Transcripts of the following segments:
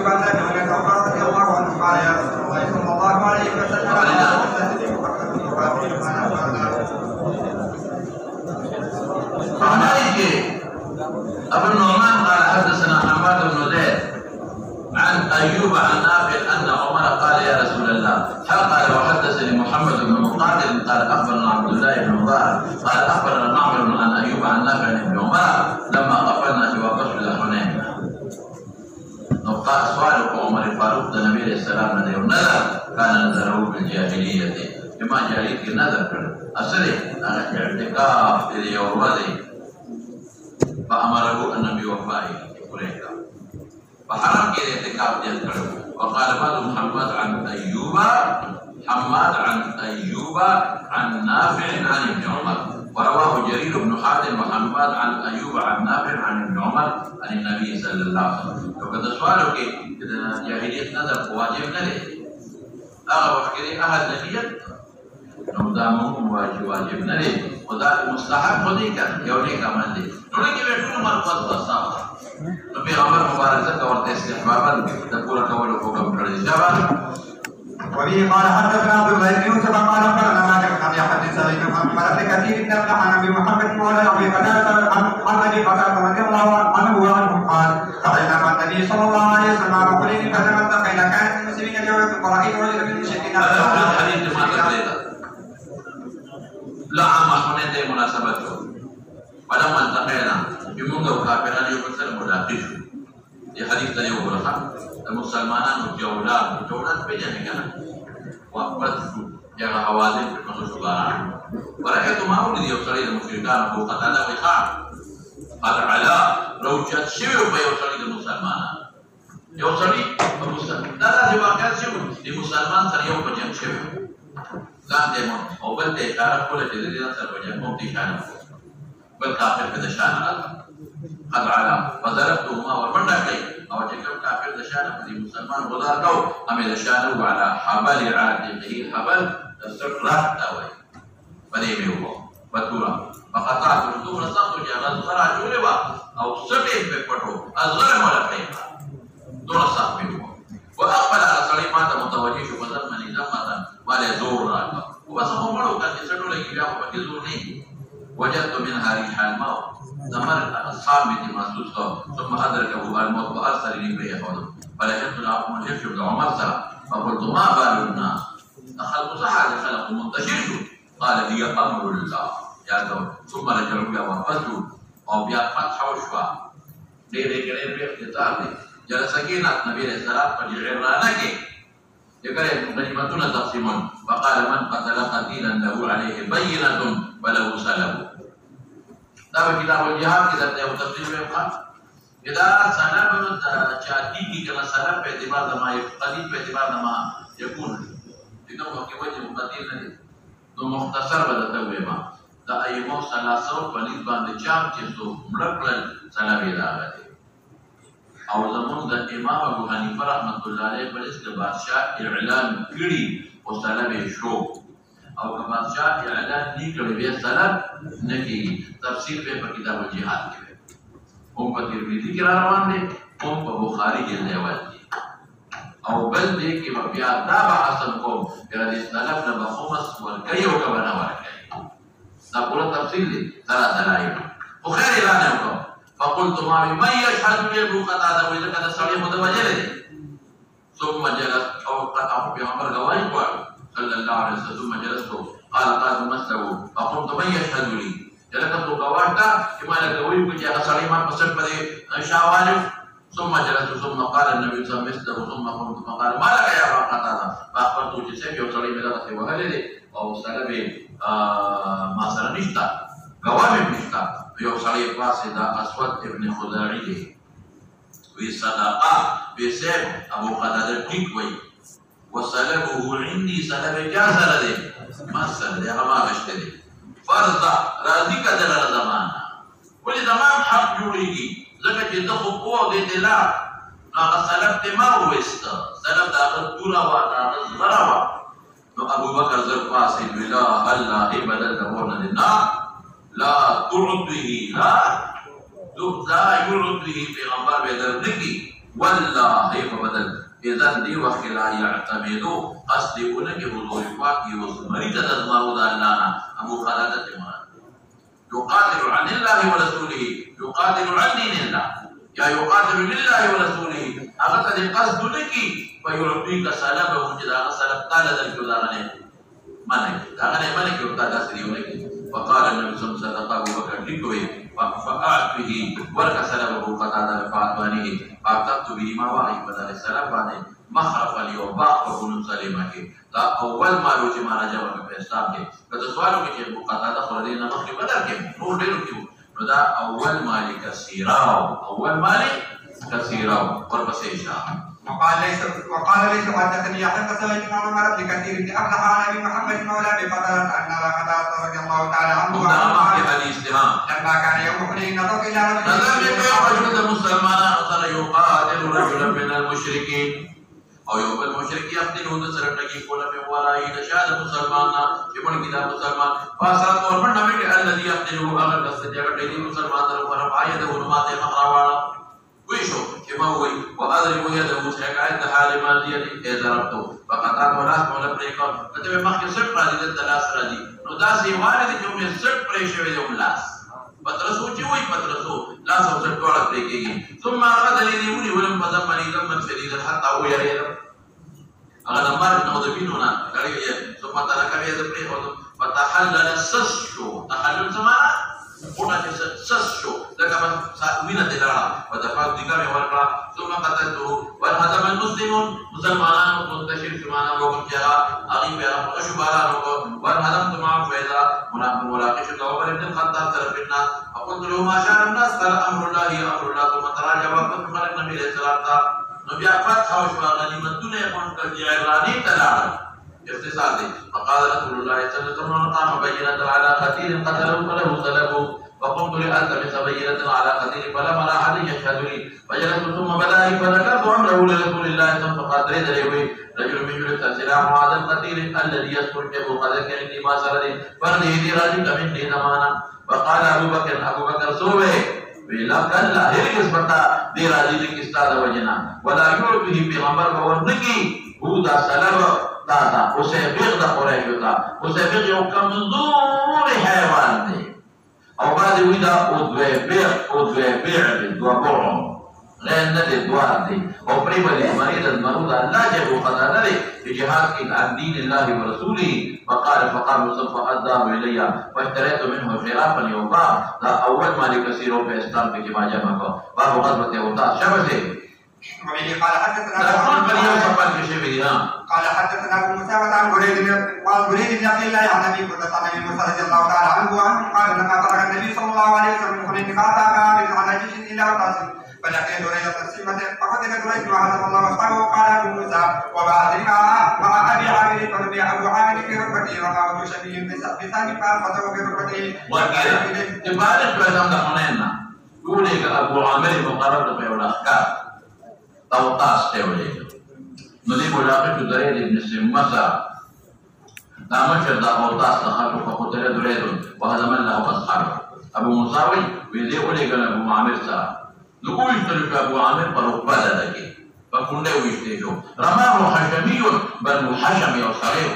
بن ابي وقاص رضي الله عنه قال يا رسول الله صلى الله عليه وسلم أبو النعمان قال حدثنا حماد بن زيد عن أيوب عن نافع أن عمر قال يا رسول الله قال وحدثني محمد بن مقاتل قال أخبرنا عبد الله بن مبارك قال أخبرنا معمر عن أيوب عن نافع عن ابن عمر لما قفلنا جواب رسول حنين. قال سؤال عمر الفاروق النبي عليه السلام الذي نذر كان نذره بالجاهلية بما جاهلية النذر أصله أنا اعتكاف اليوم فأمره النبي وفائه قريشا فحرم كده اعتكاف يذكره. وقال بعض حماد عن أيوب عن نافع عن ابن عمر ورواه جرير بن حاتم وحماد عن أيوب عن نافع عن ابن عمر عن النبي صلى الله عليه وسلم. وقد سؤاله إذا جاهلية نذر واجب نلي أغا وحكري أهل نبيت نمدامهم واجب نلي وذلك مستحب خذيك يونيك من دي نوليك بيكون مرقص بصاوة نبي عمر مبارك زكا ورد استحبابا تقول كولو فوقم كرد جابا. وبه قال حدثنا عبد الله بن يوسف قال اخبرنا مالك عن يحدث بن محمد بن كثير بن عن ابي محمد مولى ابي قتاده عن ابي قتاده رضي الله عنه وعنه قال خرجنا مع النبي صلى الله عليه وسلم وقلنا فتمنى فاذا كان المسلمين اليوم فرايت رجلا من المشركين الحديث ما تقريبا لا عام حنين دي مناسبته ولما التقينا بمنذ كافران يقتل ملاقشه في حديث اليوم ولخا المسلمان والجولات بيننا وأخبرته يا حوازن في المسلمان ورأيت ما أولد يوصل المشركان أبو قتادة وخان قال على لو جاءت شيء بيوصل المسلمان يوصل المسلمان لا لازم أكاد شيء المسلمان سريع بجان شيء لا ديمون أو بل تشارك كل جديد سر بجان مم تشارك بل كافر في دشان قال على فضربتهما وردك أو جكم كافر دشانه في مسلمان وضربه أم دشانه على حبل عاتقه حبل السرات أوي بديه هو بطورا فقطعت الدور صوت جاء صار جولبا أو سبب بفتو أصغر ولا كيفا دور صاحبه وأقبل على صليبات متوجه شبه من زمة ولا زور راك وبصهم مرو كان يسدوا لك يا أبو بكر وجدت منها ريح الموت زمر أصحاب بيتي محسوس ثم أدركه الموت وأرسلني به حوله فلقيت العظم الجيش بن عمر سرى فقلت ما بال الناس أخلق صحة خلق منتشر قال هي أمر الله يا دور ثم رجعوا إلى وفاته أو بيا فتح وشفا ديري كريم باختطار دي جل سكينة النبي عليه السلام فجعلناك يقول غنيمتنا تقسيم فقال من قتل قتيلا له عليه بينة فله سلب. tapi kita melihat kita tahu tafsir memang kita sana memang jadi kita sana petibar nama tadi petibar nama yakun itu mungkin wajib mutatil nanti tu mukhtasar pada tahu memang tak ayam salah satu paling banyak jam itu melaklan salah beda lagi. Awal zaman dan Imam Abu Hanifah rahmatullah alaih balis ke bahasia i'lan kiri salah besho. أو كما جاء إعلان نيك لبيع السلام نكي تفسير في كتاب الجهاد كده هم كتير كرا روان دي هم بخاري جلدوان دي أو بل دي كما بيع تابع أصلكم بهذه السلام لما خمس والكيو كبنا والكي نقول التفسير دي ثلاثة لايم وخير إعلان يوكم فقلت ما من يشهد لي أبو قتادة وإذا كان صريح متوجه ثم جلس أو قطعه في عمر قوائم صلى الله عليه وسلم ثم جلست قال قاسم مسلم فقلت من يشهد لي جلست قواتا كما لقوي كجاء صليما فسد بدي شاوالي ثم جلست ثم قال النبي صلى الله عليه وسلم ثم قلت فقال ما لك يا ابا قتاده فاخبرت جسمي وصليم لك وهللي او سلبي ما سلمشتا قوامي مشتا يوصلي قاصد اسود ابن خزاعي بصدقه بسيف ابو قتاده كيكوي وسلبه عندي سلب جاز لدي ما سلب يا ما بشتري فرض راضي كذا زمان كل زمان حق جوريجي زكاة يدخل قوة دي لا ناقص سلب ما هو سلب داخل دورا وناقص ضربة أبو بكر زرقاسي بلا هلا بدل دورنا لنا لا تعد به لا يعد به في غنبار بدر نكي والله فبدل اذا دي وقت لا يعتمدوا قصد انك حضور پاک وزمري تدمروا دانا ابو خلادة مراد يقاتل عن الله ورسوله يقاتل عن دين الله يا يقاتل لله ورسوله اغتد قصد لك فيعطيك سلبه جدا سلب قال ذلك ودارنه ملك دارنه ملك يبتدى سريونك فقال النبي صلى الله عليه وسلم صدق ابو بكر لكوي فأعطه ورك سلبه قتادة فأعطانيه فأعطت به ما وعي بدل السلام بعد مخرف اليوم باق وبن سليمة تا أول ما روجي ما رجع من الإسلام كي كذا سؤالو كي أبو قتادة خلدين مخرف بدل كي نور دينو كيو ندا أول مالي كثيراو وربسيشا وقال ليس حدثني يحيى سويت عن عمر بن كثير بن أفلح عن أبي محمد مولى بقتادة أن قتادة رضي الله تعالى عنه لما كان يوم حنين نظر إلى رجل مسلمان أصلا يقاتل رجلا من المشركين أو يوم المشرك يقتله تسرقني كل من ورائه نشاد مسلمان يقول كتاب مسلمان فأصلا قربان نبيك الذي يقتله أغل قصد يقتله مسلمان ورفع يده نماته مخروانا ويشو كما هو وأضرب يده سيقعد حال مالية إذا ضربته فقطعت ولاس مولا بريكا فتبه مخي سب راضي دلاس راضي نو داسي والد جو من سب بريشو يدوم لاس پترسو چوي پترسو لاس او سب توڑا بريكي ثم أخذ لي ولم فضمني ضما شديدا حتى هو يريد أغا نمار نغضبين هنا ثم ترك يد بريكا فتحلل السسشو تحلل زمانا قلنا سسشو لك من الدلالة ودفعت دقامي والقرى ثم قتلته وانهزم المسلمون مسلمان منتشر في معنى وقم جاء أغيب يا رب أشبالا وانهزمت معه فإذا ملاقش عمر بن الخطاب ترفنا فقلت له ما شاء الناس قال أمر الله ثم تراجع وقت قال النبي عليه الصلاة نبي فتح وشبا غنيمة الدنيا يكون كالجعراني تلاعب اختصار دي فقال رسول الله صلى الله عليه وسلم قام بينة على قتيل قتله فله سلبه فقمت لألتمس بينة على قتيل فلم أرى أحد يشهد لي فجلست ثم بدأني فذكرت أمره لرسول الله ثم فقد رد لي رجل من جلس السلام هذا القتيل الذي يذكر ابو قدر كأني ما سردي فرده راجل مني زمانا فقال أبو بكر سوبه ویلا کلا هرگز بتا دیر عزیز کی استاد وجنا ولا یور به پیغمبر ورنکی هو دا سلام دا اسے بیغ دا قریش دا اسے بیغ یو کمزور حیوان دی او بعد ویدا او دوی بیغ دو قرن غیر ندی دوار دی او پریبلی مرید المرود اللہ جب قدر دی في جهاد عن دين الله ورسوله فقال مصطفى فأداه إلي فاشتريت منه خلافا يوضع ذا أول ما لكثير في إسلام في جماعة جمعه باب غزوة وضع شبسه قال حدثنا ابو مسامة عن بريد بن عبد الله عن ابي هريرة عن ابي موسى رضي الله تعالى عنه قال لما خرج النبي صلى الله عليه وسلم من حنين فاتى على جيش الى وطاسم فلقي دريد السيمة فقتل دريد وعزم الله واصحابه قال ابو موسى وبعثني مع ابي عامر فنبي ابو عامر في ركبته وقام شبيه بثاني فاخذه بركبته وقال تبارك بلدم دخلنا يقول لك ابو عامر مقرب بين الافكار توطاس تولي نذيب لاقي دريد بن سمسة نامشر دا توطاس تخلف فقتل دريد وهزم له اصحابه ابو مساوي ويقول لك ابو عامر سا نقول يشترك ابو عامر فرقبه لدكي فكنده ويشتيجو رماه حشمي بن حشم يوصريه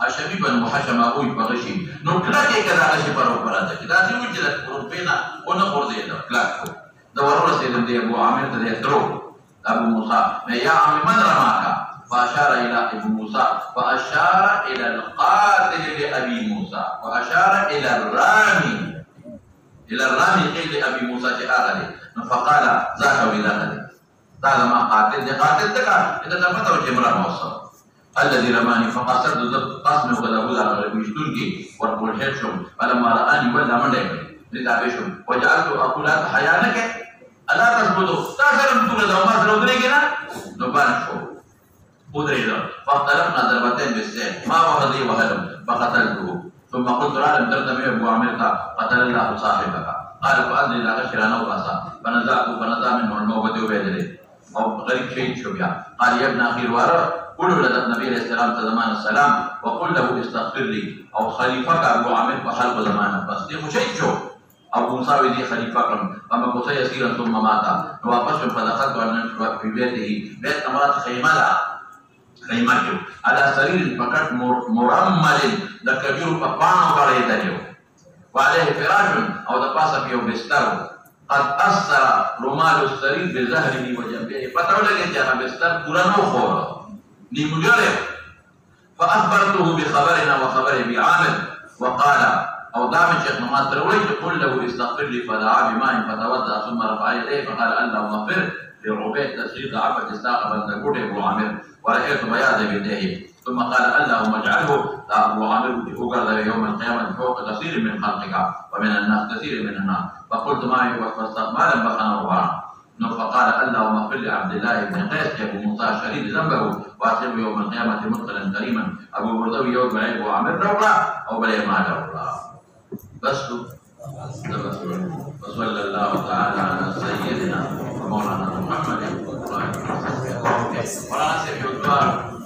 حشمي بن حشم ابوي بغشي نكلكي كذا غشي فرقبه لدكي دا دي وجدت قربنا ونقر دي دا كلاكو دوروا سيدنا دي ابو عامر تدرو ابو موسى يا عم من رماك فاشار الى ابو موسى فاشار الى القاتل لابي موسى واشار الى الرامي قيل لابي موسى جاء فقال ذاك وذاك قال ما قاتل دكا اذا تفتح الجمره موصل الذي رماني فقصد قسمه وذهب على ويشتركي والقول حيشم فلما رآني ولا من دائما لتعبشم وجعلت اقول لك حيانك الا تثبتوا تاثر بطول الأمار سلودريكنا نبان شو قدرينا فاختلفنا ضربتين بالسيف ما وهدي وهلم فقتلته ثم قلت لعلم ترتمي ابو عامر قتل الله صاحبك قال فأذن إلى غشر أنا وقاسا فنزع منه الموت وبيدره أو غريب شيء شبيع قال يا ابن أخي الوارى قل لدى النبي عليه السلام زمان السلام وقل له استغفر لي أو خليفك أبو عامر فحلق زمان فاصدق شيء شو أبو موسى ودي خليفة كم أما موسى يسيرا ثم مات وواپس فدخلت على في بيته بيت أمرات خيمة على سرير فقط مرمل دكجور فقانو بريدنيو وعليه فراش أو دقاس فيه بستر قد أثر رمال السرير بزهره وجنبه فتقول لك يا بستر قرآن وخورا لمجرد فأخبرته بخبرنا وخبره بعامل وقال أو دام الشيخ محمد ترويج قل له استغفر لي فدعا بماء فتوضأ ثم رفع يديه فقال اللهم اغفر لربيع تسجيل عبد استاق بن تقول أبو عامر ورأيت بياض يديه ثم قال اللهم اجعله أبو عامر أقرض يوم القيامة فوق كثير من خلقك ومن الناس كثير من الناس فقلت معي فاستقبالا بخنا وراء فقال اللهم اغفر لعبد الله بن قيس ابو موسى شديد ذنبه واتيه يوم القيامه مدخلا كريما ابو بردوي يوم عيب وعمر دوله او بلي ما دوله بس وصلى الله تعالى على سيدنا ومولانا محمد وعلى اله وصحبه وسلم.